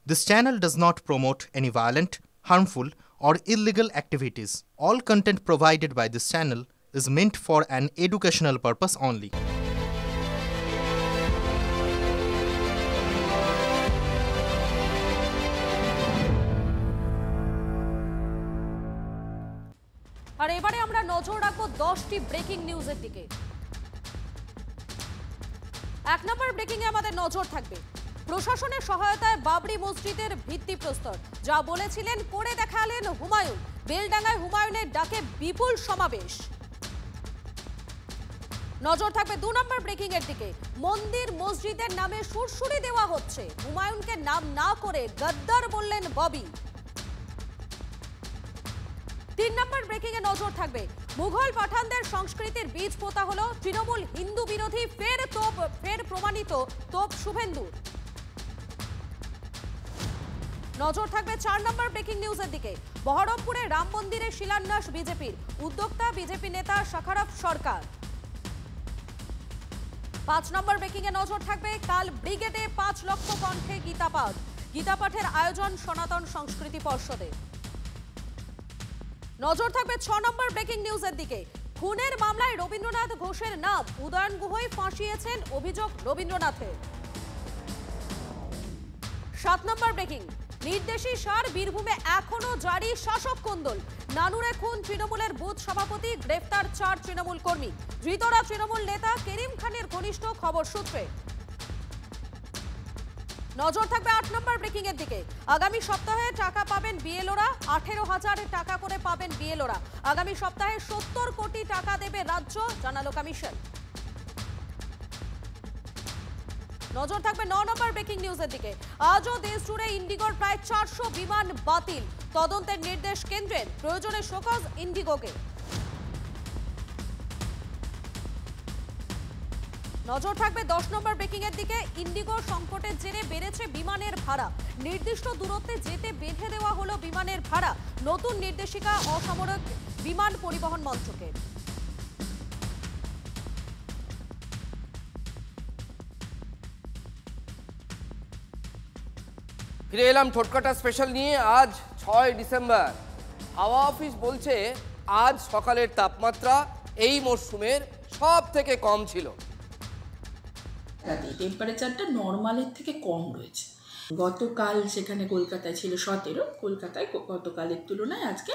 This channel does not promote any violent, harmful, or illegal activities. All content provided by this channel is meant for an educational purpose only. আর এবারে আমরা নজর রাখবো 10টি breaking নিউজের দিকে। 1 নম্বর breaking a আমাদের নজর থাকবে প্রশাসনের সহায়তায় বাবরি মসজিদের ভিত্তিপ্রস্তর, যা বলেছিলেন করে দেখালেন হুমায়ুন। বেলডাঙ্গায় হুমায়ুনের ডাকে বিপুল সমাবেশ। নজর থাকবে 2 নম্বর ব্রেকিং এর দিকে। মন্দির মসজিদের নামে সুরসুরি দেওয়া হচ্ছে, হুমায়ুনকে নাম না করে গদ্দার বললেন ববি। 3 নম্বর ব্রেকিং এ নজর থাকবে মুঘল পাঠানদের সংস্কৃতির বীজ পোতা হলো, তৃণমূল হিন্দু বিরোধী ফের প্রমাণিত তোপ শুভেন্দুর। নজর থাকবে 4 নম্বর ব্রেকিং নিউজের দিকে। বহরমপুরে রাম মন্দিরের শিলান্যাস বিজেপির, উদ্যোক্তা বিজেপি নেতা শাখারফ সরকার। 5 নম্বর ব্রেকিং এ নজর থাকবে কাল ব্রিগেডে 5 লক্ষ কণ্ঠে গীতাপাঠ, গীতাপাঠের আয়োজন সনাতন সংস্কৃতি পর্ষদে। নজর থাকবে 6 নম্বর ব্রেকিং নিউজের দিকে। খুনের মামলায় রবীন্দ্রনাথ ঘোষের নাম, উদয়ন গুহই ফাঁসিয়েছেন অভিযোগ রবীন্দ্রনাথের। 7 নম্বর ব্রেকিং নির্দেশী সার, বীরভূমে এখনো জারি শাসক কোন্দল। নানুরে খুন তৃণমূলের বুথ সভাপতি, গ্রেফতার 4 তৃণমূল কর্মী। ধৃতরা তৃণমূল নেতা করিম খানের ঘনিষ্ঠ, খবর সূত্রে। নজর থাকবে 8 নম্বর ব্রেকিং এর দিকে। আগামী সপ্তাহে টাকা পাবেন বিএলওরা, 18,000 টাকা করে পাবেন বিএলওরা। আগামী সপ্তাহে 70 কোটি টাকা দেবে রাজ্য, জানালো কমিশন। নজর থাকবে 9 নম্বর ব্রেকিং নিউজের দিকে। আজও দেশ জুড়ে ইন্ডিগোর প্রায় 400 বিমান বাতিল, তদন্তের নির্দেশ কেন্দ্রের, প্রয়োজনে শোকজ ইন্ডিগোকে। নজর থাকবে 10 নম্বর ব্রেকিং এর দিকে। ইন্ডিগো সংকটের জেরে বেড়েছে বিমানের ভাড়া, নির্দিষ্ট দূরত্বে যেতে বেঁধে দেওয়া হলো বিমানের ভাড়া। নতুন নির্দেশিকা অসামরিক বিমান পরিবহন মন্ত্রকের। ফিরে এলাম ঠোটকাটা স্পেশাল নিয়ে। আজ 6 ডিসেম্বর। হাওয়া অফিস বলছে আজ সকালের তাপমাত্রা এই মরশুমের সব থেকে কম ছিল। টেম্পারেচারটা নর্মালের থেকে কম রয়েছে। গতকাল সেখানে কলকাতায় ছিল 17, কলকাতায় গতকালের তুলনায় আজকে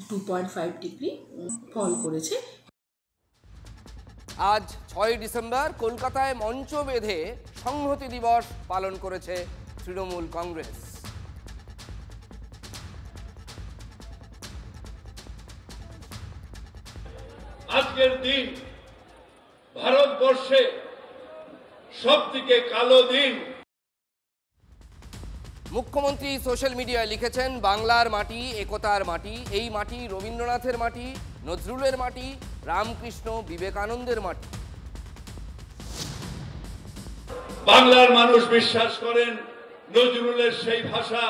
2.5 ডিগ্রি ফল করেছে। আজ 6 ডিসেম্বর কলকাতায় মঞ্চ বেঁধে সংহতি দিবস পালন করেছে তৃণমূল কংগ্রেস। আজকের দিন ভারতবর্ষে সবথেকে কালো দিন। মুখ্যমন্ত্রী সোশ্যাল মিডিয়ায় লিখেছেন, বাংলার মাটি একতার মাটি, এই মাটি রবীন্দ্রনাথের মাটি, নজরুলের মাটি, রামকৃষ্ণ বিবেকানন্দের মাটি। বাংলার মানুষ বিশ্বাস করেন নজরুলের সেই ভাষা,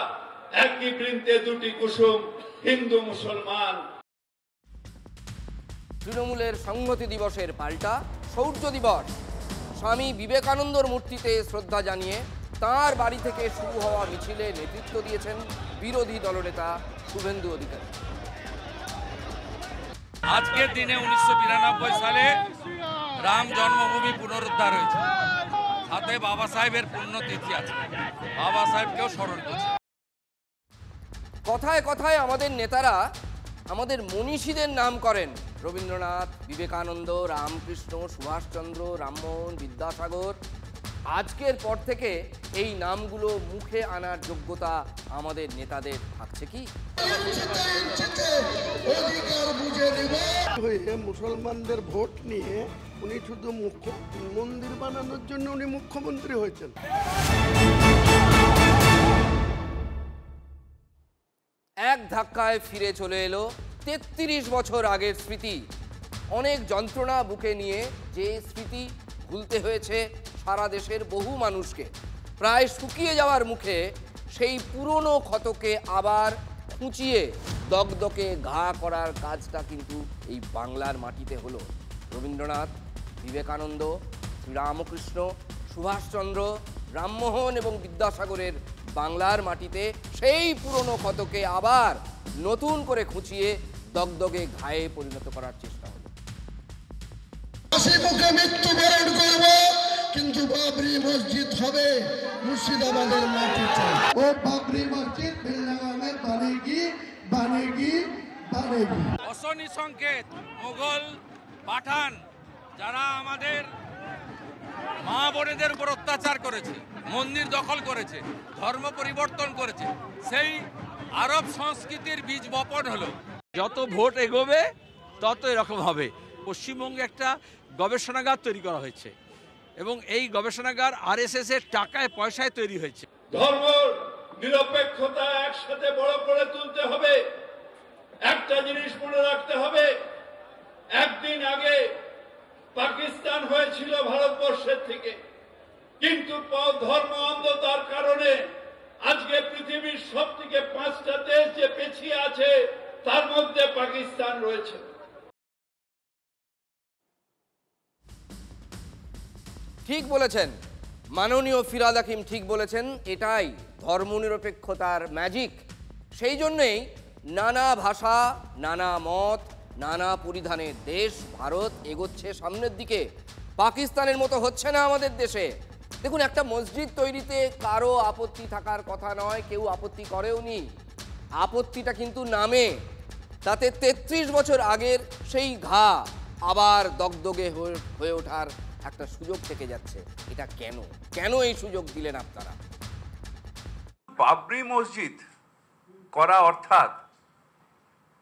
একই বৃন্তে দুটি কুসুম, হিন্দু মুসলমান। তৃণমূলের সংহতি দিবসের পাল্টা শৌর্য দিবস। স্বামী বিবেকানন্দর মূর্তিতে শ্রদ্ধা জানিয়ে তাঁর বাড়ি থেকে শুরু হওয়া মিছিলে নেতৃত্ব দিয়েছেন বিরোধী দলনেতা শুভেন্দু অধিকারী। আজকের দিনে 1992 সালে রাম জন্মভূমি পুনরুদ্ধার হয়েছে, সাথে বাবা সাহেবের পুণ্যতিথি আছে, বাবা সাহেবকেও স্মরণ করছে। কথায় কথায় আমাদের নেতারা আমাদের মনীষীদের নাম করেন, রবীন্দ্রনাথ, বিবেকানন্দ, রামকৃষ্ণ, সুভাষচন্দ্র, রামমোহন, বিদ্যাসাগর। আজকের পর থেকে এই নামগুলো মুখে আনার যোগ্যতা আমাদের নেতাদের থাকছে কি? মুসলমানদের ভোট নিয়ে উনি শুধু মন্দির বানানোর জন্য উনি মুখ্যমন্ত্রী হয়েছেন। এক ধাক্কায় ফিরে চলে এলো 33 বছর আগের স্মৃতি। অনেক যন্ত্রণা বুকে নিয়ে যে স্মৃতি ভুলতে হয়েছে সারা দেশের বহু মানুষকে। প্রায় শুকিয়ে যাওয়ার মুখে সেই পুরনো ক্ষতকে আবার খুঁচিয়ে দগদগে ঘা করার কাজটা কিন্তু এই বাংলার মাটিতে হলো। রবীন্দ্রনাথ, বিবেকানন্দ, শ্রীরামকৃষ্ণ, সুভাষচন্দ্র, রামমোহন এবং বিদ্যাসাগরের বাংলার মাটিতে সেই পুরনো ক্ষতকে আবার নতুন করে খুঁচিয়ে দগদগে ঘায়ে পরিণত করার চেষ্টা হলো। মুখে মৃত্যুবরণ করব, কিন্তু বাবরি মসজিদ হবে মুর্শিদাবাদের মাটিতে। ও বাবরি মসজিদ বেলডাঙ্গায় বানেগি বানেগি বানেগি। অশনি সংকেত মোগল পাঠান যারা আমাদের মা বোনেদের উপর অত্যাচার করেছে, মন্দির দখল করেছে, ধর্ম পরিবর্তন করেছে, সেই আরব সংস্কৃতির বীজ বপন হলো। যত ভোট এগোবে তত এরকম হবে। পশ্চিমবঙ্গে একটা গবেষণাগার তৈরি করা হয়েছে এবং এই গবেষণাগার আরএসএস এর টাকায় পয়সায় তৈরি হয়েছে। ধর্ম নিরপেক্ষতা একসাথে বড় করে তুলতে হবে। একটা জিনিস মনে রাখতে হবে, একদিন আগে পাকিস্তান হয়েছিল ভারতবর্ষের থেকে, কিন্তু ধর্ম অন্ধতার কারণে আজকে পৃথিবীর সবথেকে 5টা দেশ যে পিছিয়ে আছে তার মধ্যে পাকিস্তান রয়েছে। ঠিক বলেছেন মাননীয় ফিরহাদ হাকিম, ঠিক বলেছেন। এটাই ধর্মনিরপেক্ষতার ম্যাজিক। সেই জন্যেই নানা ভাষা, নানা মত, নানা পরিধানের দেশ ভারত এগোচ্ছে সামনের দিকে। পাকিস্তানের মতো হচ্ছে না আমাদের দেশে। দেখুন, একটা মসজিদ তৈরিতে কারো আপত্তি থাকার কথা নয়, কেউ আপত্তি করেও নি। আপত্তিটা কিন্তু নামে। তাতে 33 বছর আগের সেই ঘা আবার দগদগে হয়ে ওঠার একটা সুযোগ থেকে যাচ্ছে। এটা কেন কেন এই সুযোগ দিলেন আপনারা? বাবরি মসজিদ করা অর্থাৎ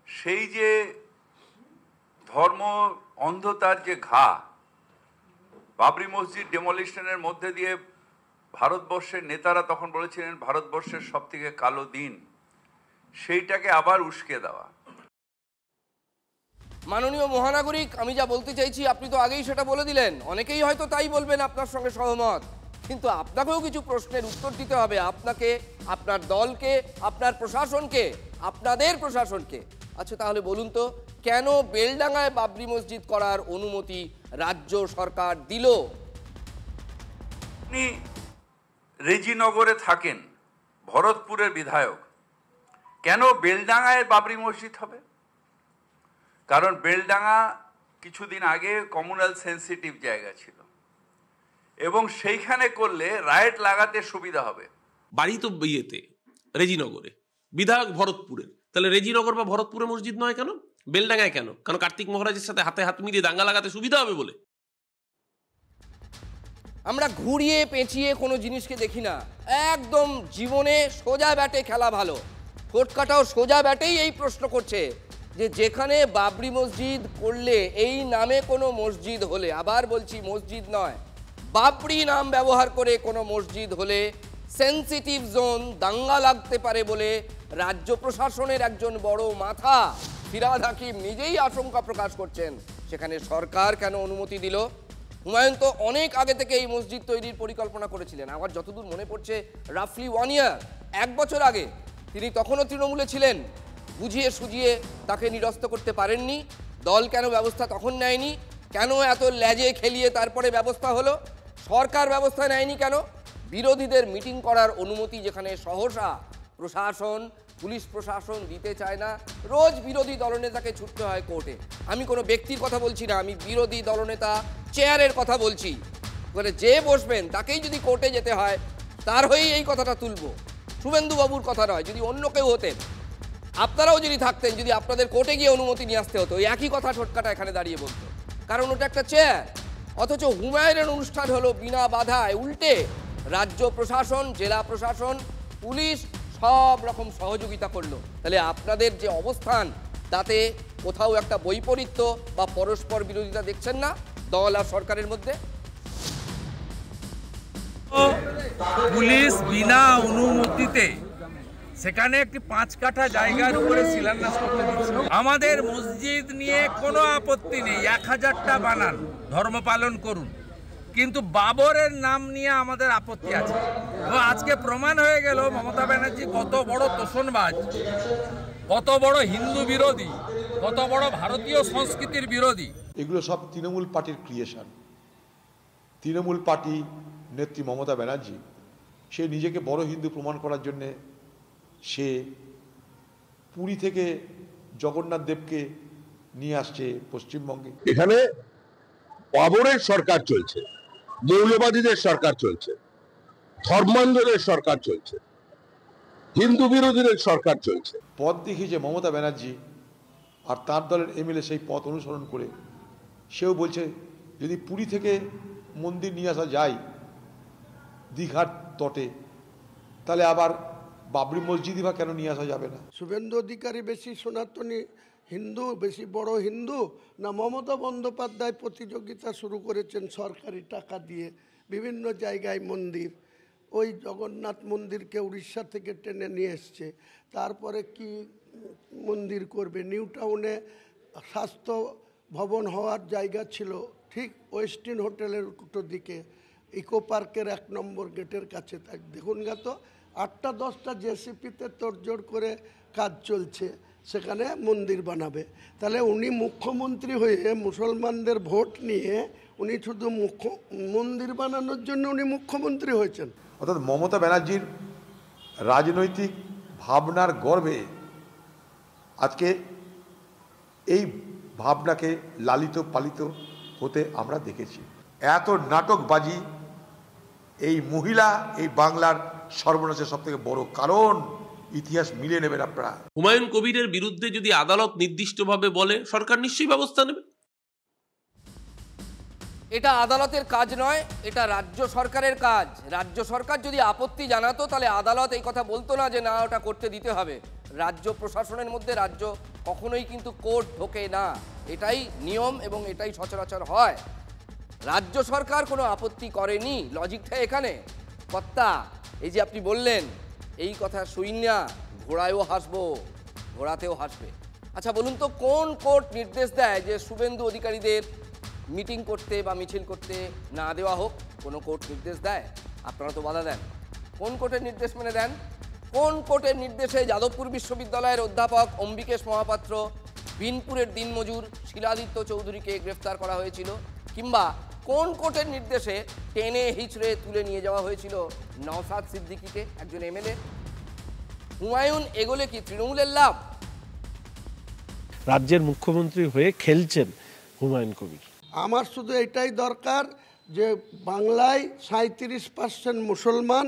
সেই যে ধর্ম অন্ধতার যে ঘা, বাবরি মসজিদ ডেমোলিশনের মধ্যে দিয়ে ভারতবর্ষের নেতারা তখন বলেছিলেন ভারতবর্ষের সবথেকে কালো দিন, সেইটাকে আবার উস্কে দেওয়া। মাননীয় মহানাগরিক, আমি যা বলতে চাইছি আপনি তো আগেই সেটা বলে দিলেন। অনেকেই হয়তো তাই বলবেন, আপনার সঙ্গে সহমত, কিন্তু আপনাকেও কিছু প্রশ্নের উত্তর দিতে হবে। আপনাকে, আপনার দলকে, আপনার প্রশাসনকে, আপনাদের প্রশাসনকে। আচ্ছা, তাহলে বলুন তো, কেন বেলডাঙ্গায় বাবরি মসজিদ করার অনুমতি রাজ্য সরকার দিল? আপনি রেজিনগরে থাকেন, ভরতপুরের বিধায়ক, কেন বেলডাঙ্গায় বাবরি মসজিদ হবে? কারণ বেলডাঙ্গা কিছুদিন আগে কমিউনাল সেন্সিটিভ জায়গা ছিল এবং সেইখানে করলে রাইট লাগাতে সুবিধা হবে। বাড়ি তো ইয়েতে রেজিনগরে, বিধায়ক ভরতপুরের, তাহলে রেজিনগর বা ভরতপুরে মসজিদ নয় কেন? বেলডাঙ্গায় কেন? কারণ কার্তিক মহারাজের সাথে হাতে হাত মিলিয়ে দাঙ্গা লাগাতে সুবিধা হবে বলে। আমরা ঘুরিয়ে পেঁচিয়ে কোনো জিনিসকে দেখি না, একদম জীবনে সোজা ব্যাটে খেলা ভালো। কোটকাটাও সোজা ব্যাটেই এই প্রশ্ন করছে যে যেখানে বাবরি মসজিদ করলে, এই নামে কোনো মসজিদ হলে, আবার বলছি মসজিদ নয়, বাবরি নাম ব্যবহার করে কোনো মসজিদ হলে সেন্সিটিভ জোন, দাঙ্গা লাগতে পারে বলে রাজ্য প্রশাসনের একজন বড় মাথা ফিরহাদ হাকিম নিজেই আশঙ্কা প্রকাশ করছেন। সেখানে সরকার কেন অনুমতি দিল? হুমায়ুন তো অনেক আগে থেকে এই মসজিদ তৈরির পরিকল্পনা করেছিলেন। আমার যতদূর মনে পড়ছে রাফলি 1 ইয়ার, 1 বছর আগে। তিনি তখনও তৃণমূলে ছিলেন। বুঝিয়ে সুঝিয়ে তাকে নিরস্ত করতে পারেননি। দল কেন ব্যবস্থা তখন নেয়নি? কেন এত ল্যাজে খেলিয়ে তারপরে ব্যবস্থা হলো? সরকার ব্যবস্থা নেয়নি কেন? বিরোধীদের মিটিং করার অনুমতি যেখানে সহসা প্রশাসন, পুলিশ প্রশাসন দিতে চায় না, রোজ বিরোধী দলনেতাকে ছুটতে হয় কোর্টে। আমি কোনো ব্যক্তির কথা বলছি না, আমি বিরোধী দলনেতা চেয়ারের কথা বলছি। মানে যে বসবেন তাকেই যদি কোর্টে যেতে হয়, তার হয়েই এই কথাটা তুলব। শুভেন্দুবাবুর কথা নয়, যদি অন্য কেউ হতেন, আপনারাও যদি থাকতেন, যদি আপনাদের কোর্টে গিয়ে অনুমতি নিয়ে আসতে হতো, একই কথা ছোটকাটা এখানে দাঁড়িয়ে বলতো, কারণ ওটা একটা চেয়ার। অথচ হুমায়ুনের অনুষ্ঠান হলো বিনা বাধায়, উল্টে রাজ্য প্রশাসন, জেলা প্রশাসন, পুলিশ সব রকম সহযোগিতা করলো। তাহলে আপনাদের যে অবস্থান, তাতে কোথাও একটা বৈপরীত্য বা পরস্পর বিরোধিতা দেখছেন না দল আর সরকারের মধ্যে? পুলিশ বিনা অনুমতিতে সেখানে একটি 5 কাঠা জায়গার উপরে শিলান্যাস করতে দিচ্ছে। আমাদের মসজিদ নিয়ে কোনো আপত্তি নেই, 1000টা বানান, ধর্ম পালন করুন, কিন্তু বাবরের নাম নিয়ে আমাদের আপত্তি আছে। এবং আজকে প্রমাণ হয়ে গেল মমতা ব্যানার্জি কত বড় তোষণবাজ, কত বড় হিন্দু বিরোধী, কত বড় ভারতীয় সংস্কৃতির বিরোধী। এগুলো সব তৃণমূল পার্টির ক্রিয়েশন। তৃণমূল পার্টি নেত্রী মমতা ব্যানার্জি সে নিজেকে বড় হিন্দু প্রমাণ করার জন্যে সে পুরী থেকে জগন্নাথ দেবকে নিয়ে আসছে পশ্চিমবঙ্গে। এখানে বাবরের সরকার চলছে, মৌলবাদীদের সরকার চলছে, ধর্মান্ধদের সরকার চলছে, হিন্দু বিরোধীদের সরকার চলছে। পথ দেখিয়েছে মমতা ব্যানার্জি, আর তার দলের এমএলএ সেই পথ অনুসরণ করে সেও বলছে যদি পুরী থেকে মন্দির নিয়ে আসা যায় দীঘার তটে, তাহলে আবার বাবরি মসজিদই বা কেন নিয়ে আসা যাবে না? শুভেন্দু অধিকারী বেশি সনাতনী হিন্দু, বেশি বড় হিন্দু, না মমতা বন্দ্যোপাধ্যায় প্রতিযোগিতা শুরু করেছেন সরকারি টাকা দিয়ে বিভিন্ন জায়গায় মন্দির, ওই জগন্নাথ মন্দিরকে উড়িষ্যা থেকে টেনে নিয়ে এসছে, তারপরে কি মন্দির করবে? নিউ টাউনে স্বাস্থ্য ভবন হওয়ার জায়গা ছিল ঠিক ওয়েস্টিন হোটেলের উল্টো দিকে, ইকো পার্কের 1 নম্বর গেটের কাছে। তাই দেখুন গা তো 8টা-10টা জেসিপিতে তোড়জোড় করে কাজ চলছে, সেখানে মন্দির বানাবে। তাহলে উনি মুখ্যমন্ত্রী হয়ে মুসলমানদের ভোট নিয়ে উনি শুধু মন্দির বানানোর জন্য উনি মুখ্যমন্ত্রী হয়েছেন। অর্থাৎ মমতা ব্যানার্জির রাজনৈতিক ভাবনার গর্বে আজকে এই ভাবনাকে লালিত পালিত হতে আমরা দেখেছি। এত নাটকবাজি এই মহিলা এই বাংলার সর্বনাশের সবথেকে বড় কারণ, ইতিহাস মিলিয়ে নেবেন আপনারা। হুমায়ুন কবিরের বিরুদ্ধে যদি আদালত নির্দিষ্টভাবে বলে সরকার নিশ্চয়ই ব্যবস্থা নেবে। এটা আদালতের কাজ নয়, এটা রাজ্য সরকারের কাজ। রাজ্য সরকার যদি আপত্তি জানাতো তাহলে আদালত এই কথা বলতো না যে না ওটা করতে দিতে হবে। রাজ্য প্রশাসনের মধ্যে রাজ্য কখনোই কিন্তু কোর্ট ঢোকে না, এটাই নিয়ম এবং এটাই সচরাচর হয়। রাজ্য সরকার কোনো আপত্তি করেনি, লজিকটা এখানে। কর্তা এই যে আপনি বললেন এই কথা শুই না, ঘোড়ায়ও হাসবো, ঘোড়াতেও হাসবে। আচ্ছা বলুন তো, কোন কোর্ট নির্দেশ দেয় যে শুভেন্দু অধিকারীদের মিটিং করতে বা মিছিল করতে না দেওয়া হোক? কোনো কোর্ট নির্দেশ দেয়? আপনারা তো বাধা দেন। কোন কোর্টের নির্দেশ মেনে দেন? কোন কোর্টের নির্দেশে যাদবপুর বিশ্ববিদ্যালয়ের অধ্যাপক অম্বিকেশ মহাপাত্র, বিনপুরের দিনমজুর শিলাদিত্য চৌধুরীকে গ্রেফতার করা হয়েছিল? কিংবা কোন কোর্টের নির্দেশে টেনে হিচড়ে তুলে নিয়ে যাওয়া হয়েছিল নওশাদ সিদ্দিকীকে, একজন এমএলএ? হুমায়ুন এগোলে কি তৃণমূলের লাভ? রাজ্যের মুখ্যমন্ত্রী হয়ে খেলছেন হুমায়ুন কবির। আমার শুধু এটাই দরকার যে বাংলায় 37% মুসলমান,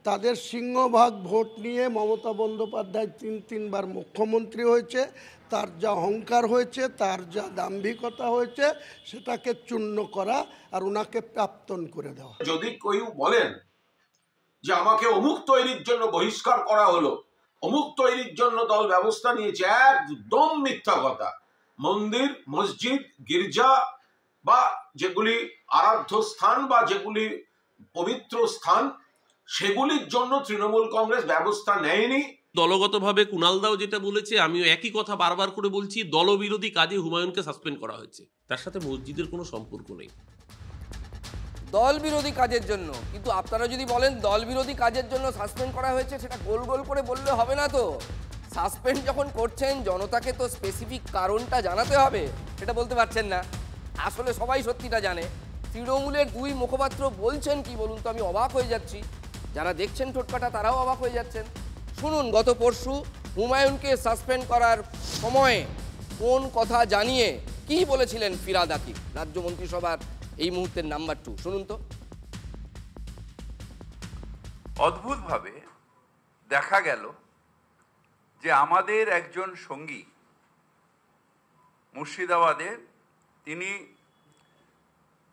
তাদের সিংহভাগ ভোট নিয়ে মমতা বন্দ্যোপাধ্যায় 3বার মুখ্যমন্ত্রী হয়েছে, তার যা অহংকার হয়েছে, তার যা দাম্ভিকতা হয়েছে, সেটাকে চূর্ণ করা আর ওনাকে প্রাপ্তন করে দেওয়া। যদি কেউ বলেন যে আমাকে অমুক তৈরির জন্য বহিষ্কার করা হলো, অমুক তৈরির জন্য দল ব্যবস্থা নিয়েছে, একদম মিথ্যা কথা। মন্দির, মসজিদ, গির্জা বা যেগুলি আরাধ্য স্থান বা যেগুলি পবিত্র স্থান, সেগুলির জন্য তৃণমূল কংগ্রেস ব্যবস্থা নেয়নি। দলগতভাবে কুণালদাও যেটা বলেছে, আমিও একই কথা বারবার করে বলছি, দলবিরোধী কাজে হুমায়ুনকে সাসপেন্ড করা হয়েছে, তার সাথে মসজিদের কোনো সম্পর্ক নেই। দল বিরোধী কাজের জন্য, কিন্তু আপনারা যদি বলেন দল বিরোধী কাজের জন্য সাসপেন্ড করা হয়েছে, সেটা গোল গোল করে বললে হবে না তো। সাসপেন্ড যখন করছেন জনতাকে তো স্পেসিফিক কারণটা জানাতে হবে, সেটা বলতে পারছেন না। আসলে সবাই সত্যিটা জানে। তৃণমূলের 2 মুখপাত্র বলছেন কি বলুন তো, আমি অবাক হয়ে যাচ্ছি। যারা দেখছেন টোটকাটা তারাও অবাক হয়ে যাচ্ছেন। শুনুন, গত পরশু হুমায়ুনকে সাসপেন্ড করার সময়ে কোন কথা জানিয়ে কি বলেছিলেন ফিরহাদ হাকিম, রাজ্য মন্ত্রিসভার এই মুহূর্তের নাম্বার 2। শুনুন তো। অদ্ভুতভাবে দেখা গেল যে আমাদের একজন সঙ্গী মুর্শিদাবাদে, তিনি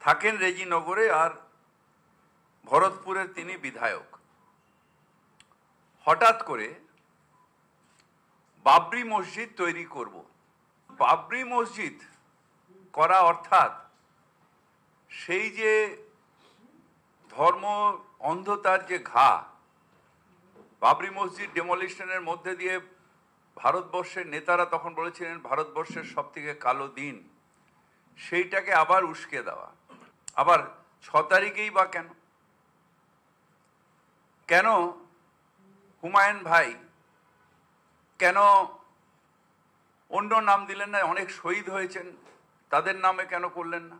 থাকেন রেজিনগরে আর ভরতপুরের তিনি বিধায়ক, হঠাৎ করে বাবরি মসজিদ তৈরি করব। বাবরি মসজিদ করা অর্থাৎ সেই যে ধর্ম অন্ধতার যে ঘা, বাবরি মসজিদ ডেমোলিশনের মধ্যে দিয়ে ভারতবর্ষের নেতারা তখন বলেছিলেন ভারতবর্ষের সবথেকে কালো দিন, সেইটাকে আবার উস্কে দেওয়া। আবার 6 তারিখেই বা কেন? কেন হুমায়ুন ভাই কেন অন্য নাম দিলেন না? অনেক শহীদ হয়েছেন, তাদের নামে কেন করলেন না?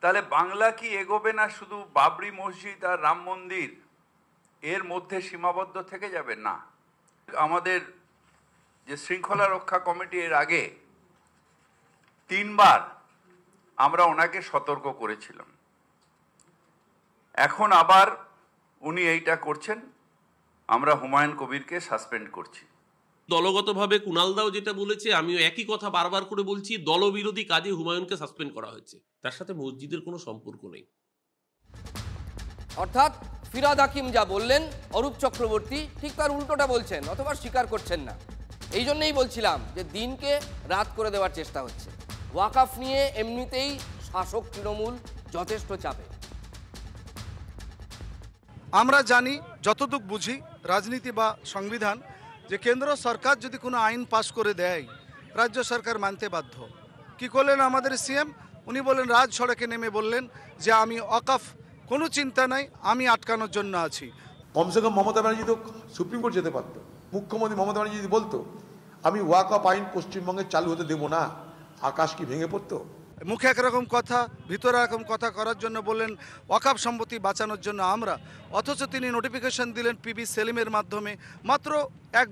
তাহলে বাংলা কি এগোবে না শুধু বাবরি মসজিদ আর রাম মন্দির এর মধ্যে সীমাবদ্ধ থেকে যাবে না। আমাদের যে শৃঙ্খলা রক্ষা কমিটি এর আগে 3 বার আমরা ওনাকে সতর্ক করেছিলাম, এখন আবার উনি এইটা করছেন, আমরা হুমায়ুন কবিরকে সাসপেন্ড করছি। দলগতভাবে কুণালদাও যেটা বলেছে, আমিও একই কথা বারবার করে বলছি, দলবিরোধী কাজে হুমায়ুনকে সাসপেন্ড করা হয়েছে, তার সাথে মসজিদের কোনো সম্পর্ক নেই। অর্থাৎ ফিরহাদ হাকিম যা বললেন, অরূপ চক্রবর্তী ঠিক তার উল্টোটা বলছেন অথবা স্বীকার করছেন না। এই জন্যই বলছিলাম যে দিনকে রাত করে দেওয়ার চেষ্টা হচ্ছে। ওয়াকফ নিয়ে এমনিতেই শাসক তৃণমূল যথেষ্ট চাপে। আমরা জানি, যতটুকু বুঝি রাজনীতি বা সংবিধান, যে কেন্দ্র সরকার যদি কোনো আইন পাশ করে দেয় রাজ্য সরকার মানতে বাধ্য। কি করলেন আমাদের সিএম? উনি বললেন, রাজ সড়কে নেমে বললেন যে আমি ওয়াকফ কোনো চিন্তা নাই, আমি আটকানোর জন্য আছি। কমসে কম মমতা ব্যানার্জি তো সুপ্রিম কোর্ট যেতে পারত। মুখ্যমন্ত্রী মমতা ব্যানার্জি যদি বলতো আমি ওয়াকফ আইন পশ্চিমবঙ্গে চালু হতে দেবো না, আকাশ কি ভেঙে পড়তো? মুখে একরকম কথা, ভিতরে একরকম কথা করার জন্য বললেন ওয়াকফ সম্পত্তি বাঁচানোর জন্য আমরা, অথচ তিনি নোটিফিকেশন দিলেন পিবি সেলিমের মাধ্যমে মাত্র 1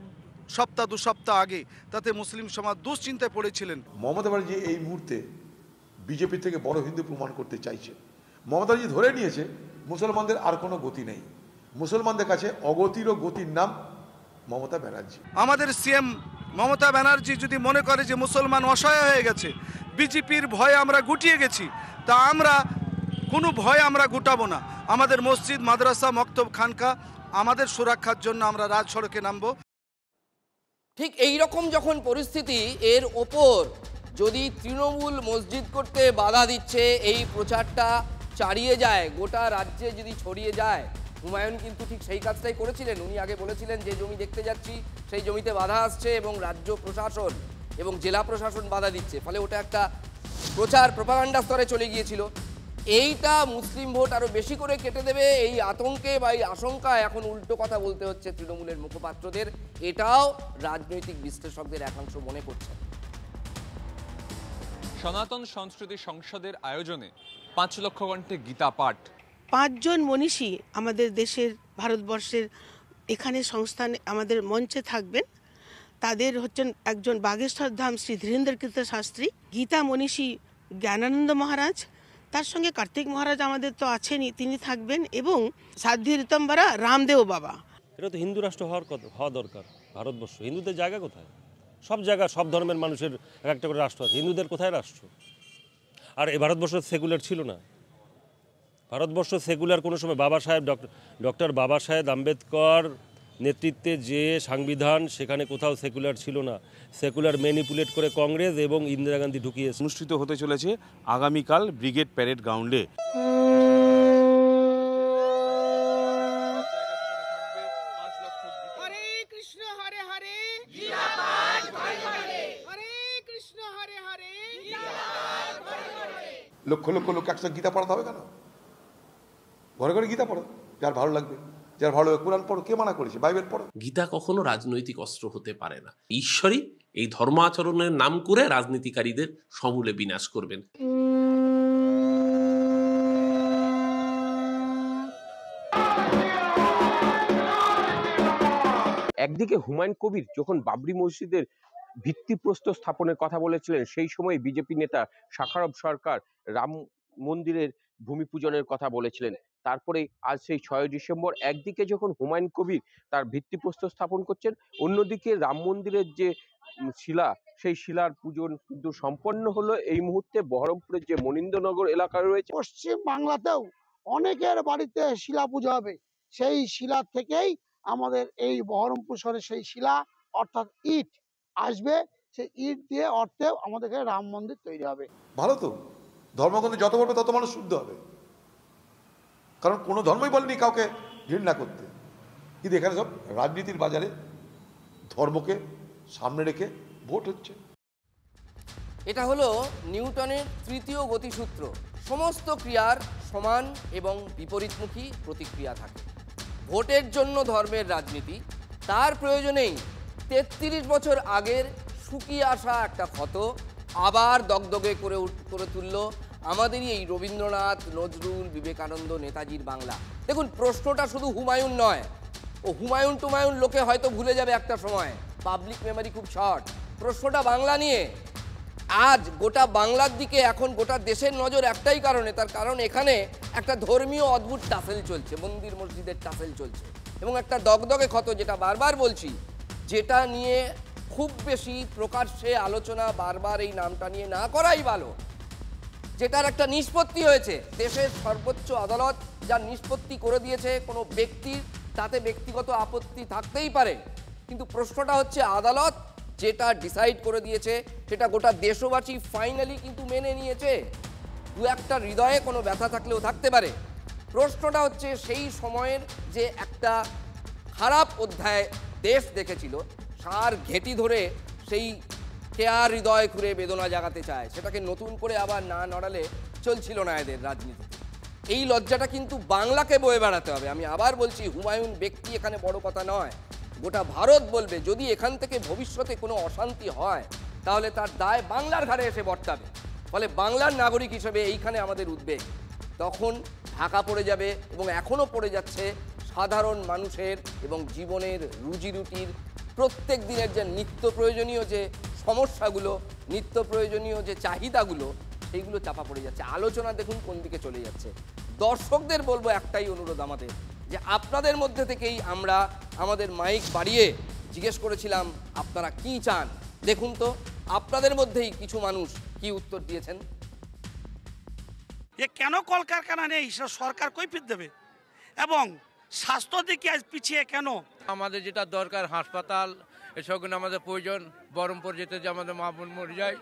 সপ্তাহ 2 সপ্তাহ আগে। তাতে মুসলিম সমাজ দুশ্চিন্তায় পড়েছিলেন। মমতা ব্যানার্জি এই মুহূর্তে বিজেপি থেকে বড় হিন্দু প্রমাণ করতে চাইছে। মমতা ব্যানার্জি ধরে নিয়েছে মুসলমানদের আর কোনো গতি নেই, মুসলমানদের কাছে অগতিরও গতির নাম মমতা ব্যানার্জি। আমাদের সিএম মমতা ব্যানার্জি যদি মনে করে যে মুসলমান অসহায় হয়ে গেছে, বিজেপির ভয়ে আমরা গুটিয়ে গেছি, তা আমরা কোনো ভয় আমরা গুটাবো না। আমাদের মসজিদ, মাদ্রাসা, মক্তব, খানকা আমাদের সুরক্ষার জন্য আমরা রাজ সড়কে নামবো। ঠিক এই রকম যখন পরিস্থিতি, এর ওপর যদি তৃণমূল মসজিদ করতে বাধা দিচ্ছে, এই প্রচারটা চালিয়ে যায়, গোটা রাজ্যে যদি ছড়িয়ে যায়, হুমায়ুন কিন্তু ঠিক সেই কাজটাই করেছিলেন। উনি আগে বলেছিলেন যে জমি দেখতে যাচ্ছি, সেই জমিতে বাধা আসছে এবং রাজ্য প্রশাসন এবং জেলা প্রশাসন বাধা দিচ্ছে, ফলে ওটা একটা প্রচার প্রপাগান্ডা স্তরে চলে গিয়েছিল। এইটা মুসলিম ভোট আরো বেশি করে কেটে দেবে, এই আতঙ্কে বা এই আশঙ্কায় এখন উল্টো কথা বলতে হচ্ছে তৃণমূলের মুখপাত্রদের। এটাও রাজনৈতিক বিশ্লেষকদের একাংশ মনে করছে। সনাতন সংস্কৃতি সংসদের আয়োজনে 5 লক্ষ কণ্ঠে গীতা পাঠ। 5 জন মনীষী আমাদের দেশের, ভারতবর্ষের এখানে সংস্থান আমাদের মঞ্চে থাকবেন। তাদের হচ্ছেন একজন বাগেশ্বর ধাম শ্রী ধীরেন্দ্রকৃত শাস্ত্রী, গীতা মনীষী জ্ঞানানন্দ মহারাজ, তার সঙ্গে কার্তিক মহারাজ আমাদের তো আছেনই, তিনি থাকবেন, এবং সাধ্বী রীতম্বরা রামদেব বাবা। এটা তো হিন্দু রাষ্ট্র হওয়া দরকার। ভারতবর্ষ, হিন্দুদের জায়গা কোথায়? সব জায়গা, সব ধর্মের মানুষের একটা করে রাষ্ট্র আছে, হিন্দুদের কোথায় রাষ্ট্র? আর এই ভারতবর্ষ সেকুলার ছিল না। ভারতবর্ষ সেকুলার কোনো সময় ডক্টর বাবা সাহেব আম্বেদকর নেতৃত্বে যে সংবিধান, সেখানে কোথাও সেকুলার ছিল না। সেকুলার ম্যানিপুলেট করে কংগ্রেস এবং ইন্দিরা গান্ধী ঢুকিয়েছে। অনুষ্ঠিত হতে চলেছে আগামীকাল ব্রিগেড প্যারেড গ্রাউন্ডে। লক্ষ লক্ষ লোক একসাথে গীতা পড়াতে হবে কেন? ঘরে ঘরে গীতা পড়ো, যার ভালো লাগবে, যার ভালো লাগবে কোরআন পড়ো। কে মানা করেছে? বাইবেল পড়ো। গীতা কখনো রাজনৈতিক অস্ত্র হতে পারে না। ঈশ্বরই এই ধর্ম আচরণের নাম করে রাজনীতিকারীদের সমূলে বিনাশ করবেন। একদিকে হুমায়ুন কবির যখন বাবরি মসজিদের ভিত্তিপ্রস্তর স্থাপনের কথা বলেছিলেন, সেই সময় বিজেপি নেতা শাখারব সরকার রাম মন্দিরের ভূমি পূজনের কথা বলেছিলেন। তারপরে আজ সেই 6 ডিসেম্বর একদিকে যখন হুমায়ুন কবির তার ভিত্তিপ্রস্তর স্থাপন করছেন, অন্যদিকে রাম মন্দিরের যে শিলা, সেই শিলার পূজন কিন্তু সম্পন্ন হলো। এই মুহূর্তে বহরমপুরের যে মনীন্দ্রনগর এলাকা রয়েছে, পশ্চিম বাংলাতেও অনেকের বাড়িতে শিলা পূজা হবে। সেই শিলা থেকেই আমাদের এই বহরমপুর শহরে সেই শিলা অর্থাৎ ইট আসবে। সেই ইট দিয়ে অর্থে আমাদের এখানে রাম মন্দির তৈরি হবে। ভালো তো, ধর্মগ্রন্থ যত বলবে তত মানুষ শুদ্ধ হবে, কারণ কোনো ধর্মই বলেনি কাউকে ঘৃণা করতে। কিন্তু এখানে সব রাজনীতির বাজারে ধর্মকে সামনে রেখে ভোট হচ্ছে। এটা হলো নিউটনের 3য় গতিসূত্র। সমস্ত ক্রিয়ার সমান এবং বিপরীতমুখী প্রতিক্রিয়া থাকে। ভোটের জন্য ধর্মের রাজনীতি, তার প্রয়োজনেই 33 বছর আগের শুকিয়ে আসা একটা ক্ষত আবার দগদগে করে তুলল আমাদেরই এই রবীন্দ্রনাথ, নজরুল, বিবেকানন্দ, নেতাজির বাংলা। দেখুন, প্রশ্নটা শুধু হুমায়ুন নয়, ও হুমায়ুন টুমায়ুন লোকে হয়তো ভুলে যাবে একটা সময়, পাবলিক মেমোরি খুব শর্ট। প্রশ্নটা বাংলা নিয়ে। আজ গোটা বাংলার দিকে এখন গোটা দেশের নজর একটাই কারণে, তার কারণ এখানে একটা ধর্মীয় অদ্ভুত টাসেল চলছে, মন্দির মসজিদের টাসেল চলছে, এবং একটা দগদগে ক্ষত, যেটা বারবার বলছি, যেটা নিয়ে খুব বেশি প্রকাশ্যে আলোচনা বারবার এই নামটা নিয়ে না করাই ভালো। যেটার একটা নিষ্পত্তি হয়েছে, দেশের সর্বোচ্চ আদালত যার নিষ্পত্তি করে দিয়েছে, কোনো ব্যক্তির তাতে ব্যক্তিগত আপত্তি থাকতেই পারে, কিন্তু প্রশ্নটা হচ্ছে আদালত যেটা ডিসাইড করে দিয়েছে সেটা গোটা দেশবাসী ফাইনালি কিন্তু মেনে নিয়েছে। দু একটা হৃদয়ে কোনো ব্যথা থাকলেও থাকতে পারে। প্রশ্নটা হচ্ছে সেই সময়ের যে একটা খারাপ অধ্যায় দেশ দেখেছিল, সার ঘেঁটি ধরে সেই কেয়ার হৃদয় খুঁড়ে বেদনা জাগাতে চায়, সেটাকে নতুন করে আবার না নড়ালে চলছিল না এদের রাজনীতিতে। এই লজ্জাটা কিন্তু বাংলাকে বয়ে বেড়াতে হবে। আমি আবার বলছি, হুমায়ুন ব্যক্তি এখানে বড় কথা নয়, গোটা ভারত বলবে যদি এখান থেকে ভবিষ্যতে কোনো অশান্তি হয় তাহলে তার দায় বাংলার ঘাড়ে এসে বর্তাবে। ফলে বাংলার নাগরিক হিসেবে এইখানে আমাদের উদ্বেগ। তখন ঢাকা পড়ে যাবে, এবং এখনও পড়ে যাচ্ছে সাধারণ মানুষের এবং জীবনের রুজি রুটির প্রত্যেক দিনের যে নিত্য প্রয়োজনীয় যে সমস্যাগুলো, নিত্য প্রয়োজনীয় যে চাহিদাগুলো, সেইগুলো চাপা পড়ে যাচ্ছে। আলোচনা দেখুন কোন দিকে চলে যাচ্ছে। দর্শকদের বলবো একটাই অনুরোধ আমাদের, যে আপনাদের মধ্যে থেকেই আমরা আমাদের মাইক বাড়িয়ে জিজ্ঞেস করেছিলাম আপনারা কি চান। দেখুন তো আপনাদের মধ্যেই কিছু মানুষ কি উত্তর দিয়েছেন। যে কেন কলকারখানা নেই সেটা সরকার কৈফিয়ত দেবে, এবং স্বাস্থ্য দিকে আজ পিছিয়ে কেন। আমাদের যেটা দরকার হাসপাতাল, এসবগুলো আমাদের প্রয়োজন। বহরমপুর যেতে যে আমাদের মা বোন মরে যায়,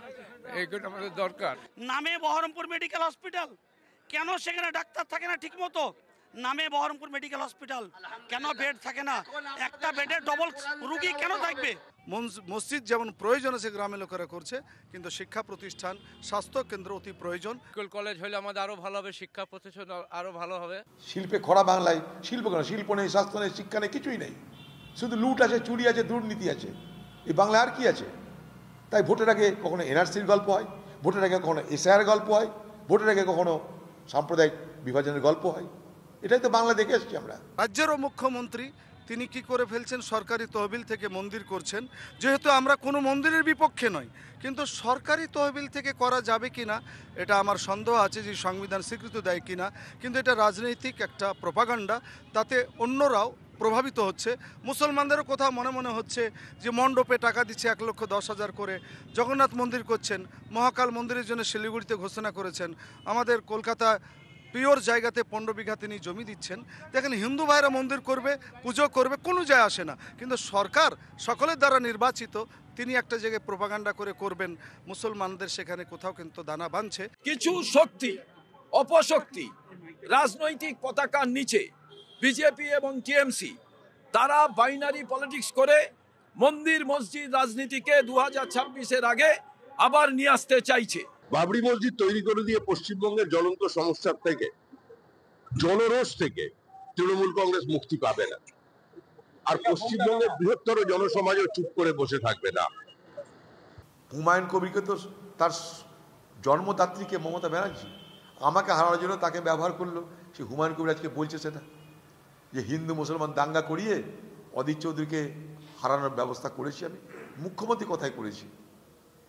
এইগুলো আমাদের দরকার। নামে বহরমপুর মেডিকেল হসপিটাল, কেন সেখানে ডাক্তার থাকে না ঠিক মতো? নামে বহরমপুর মেডিকেল হসপিটাল, কেন বেড থাকে না? একটা বেডে ডবল রুগী কেন থাকবে? মসজিদ যেমন প্রয়োজন আছে গ্রামে লোকেরা করছে, কিন্তু শিক্ষা প্রতিষ্ঠান, স্বাস্থ্য কেন্দ্র অতি প্রয়োজন। স্কুল কলেজ হলে আমাদের আরো ভালো হবে, শিক্ষা প্রতিষ্ঠান আরো ভালো হবে। শিল্পে খরা বাংলায় শিল্প কেন? শিল্প নেই, স্বাস্থ্য নেই, শিক্ষা নেই, কিছুই নেই। শুধু লুট আছে, চুরি আছে, দুর্নীতি আছে। এই বাংলায় আর কি আছে? তাই ভোটের আগে কখনো এনআরসির গল্প হয়, ভোটের আগে কখনো এসআইআর গল্প হয়, ভোটের আগে কখনো সাম্প্রদায়িক বিভাজনের গল্প হয়। এটাই তো বাংলা দেখে এসছি আমরা। রাজ্যেরও মুখ্যমন্ত্রী তিনি কি করে ফেলছেন, সরকারি তহবিল থেকে মন্দির করছেন। যেহেতু আমরা কোনো মন্দিরের বিপক্ষে নই, কিন্তু সরকারি তহবিল থেকে করা যাবে কি না এটা আমার সন্দেহ আছে, যে সংবিধান স্বীকৃতি দেয় কি না। কিন্তু এটা রাজনৈতিক একটা প্রপাগান্ডা, তাতে অন্যরাও প্রভাবিত হচ্ছে। মুসলমানদেরও কোথাও মনে মনে হচ্ছে যে মণ্ডপে টাকা দিচ্ছে 1,10,000 করে, জগন্নাথ মন্দির করছেন, মহাকাল মন্দিরের জন্য শিলিগুড়িতে ঘোষণা করেছেন, আমাদের কলকাতা পিওর জায়গাতে 15 বিঘা তিনি জমি দিচ্ছেন। দেখেন, হিন্দু ভাইরা মন্দির করবে, পুজো করবে, কোনো যায় আসে না, কিন্তু সরকার সকলের দ্বারা নির্বাচিত, তিনি একটা জায়গায় প্রপাগান্ডা করে করবেন, মুসলমানদের সেখানে কোথাও কিন্তু দানা বাঁধছে। কিছু শক্তি, অপশক্তি রাজনৈতিক পতাকার নিচে, বিজেপি এবং টিএমসি, তারা বাইনারি পলিটিক্স করে মন্দির মসজিদ রাজনীতিকে 2026-এর আগে আবার নিয়ে আসতে চাইছে। বাবরি মসজিদ তৈরি করে দিয়ে পশ্চিমবঙ্গের জ্বলন্ত সমস্যার থেকে, জনরোষ থেকে তৃণমূল কংগ্রেস মুক্তি পাবে না, আর পশ্চিমবঙ্গের বৃহত্তর জনসমাজও চুপ করে বসে থাকবে না। হুমায়ুন কবিরকে তো তার জন্মদাত্রীকে মমতা ব্যানার্জি আমাকে হারানোর জন্য তাকে ব্যবহার করলো। সে হুমায়ুন কবির আজকে বলছে সেটা, যে হিন্দু মুসলমান দাঙ্গা করিয়ে অধীর চৌধুরীকে হারানোর ব্যবস্থা করেছি আমি। মুখ্যমন্ত্রী কথাই করেছি।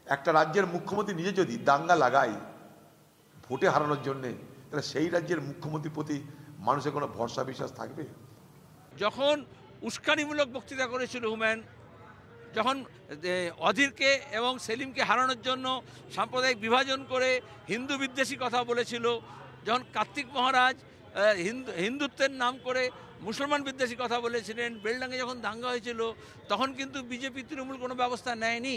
একটা রাজ্যের মুখ্যমন্ত্রী নিজে যদি দাঙ্গা লাগায় ভোটে হারানোর জন্যে, তাহলে সেই রাজ্যের মুখ্যমন্ত্রীর প্রতি মানুষের কোনো ভরসা বিশ্বাস থাকবে? যখন উস্কানিমূলক বক্তৃতা করেছিল হুমায়ুন, যখন অধীরকে এবং সেলিমকে হারানোর জন্য সাম্প্রদায়িক বিভাজন করে হিন্দু বিদ্বেষী কথা বলেছিল, যখন কার্তিক মহারাজ হিন্দুত্বের নাম করে মুসলমান বিদ্বেষী কথা বলেছিলেন, বেলডাঙ্গে যখন দাঙ্গা হয়েছিল, তখন কিন্তু বিজেপি তৃণমূল কোনো ব্যবস্থা নেয়নি।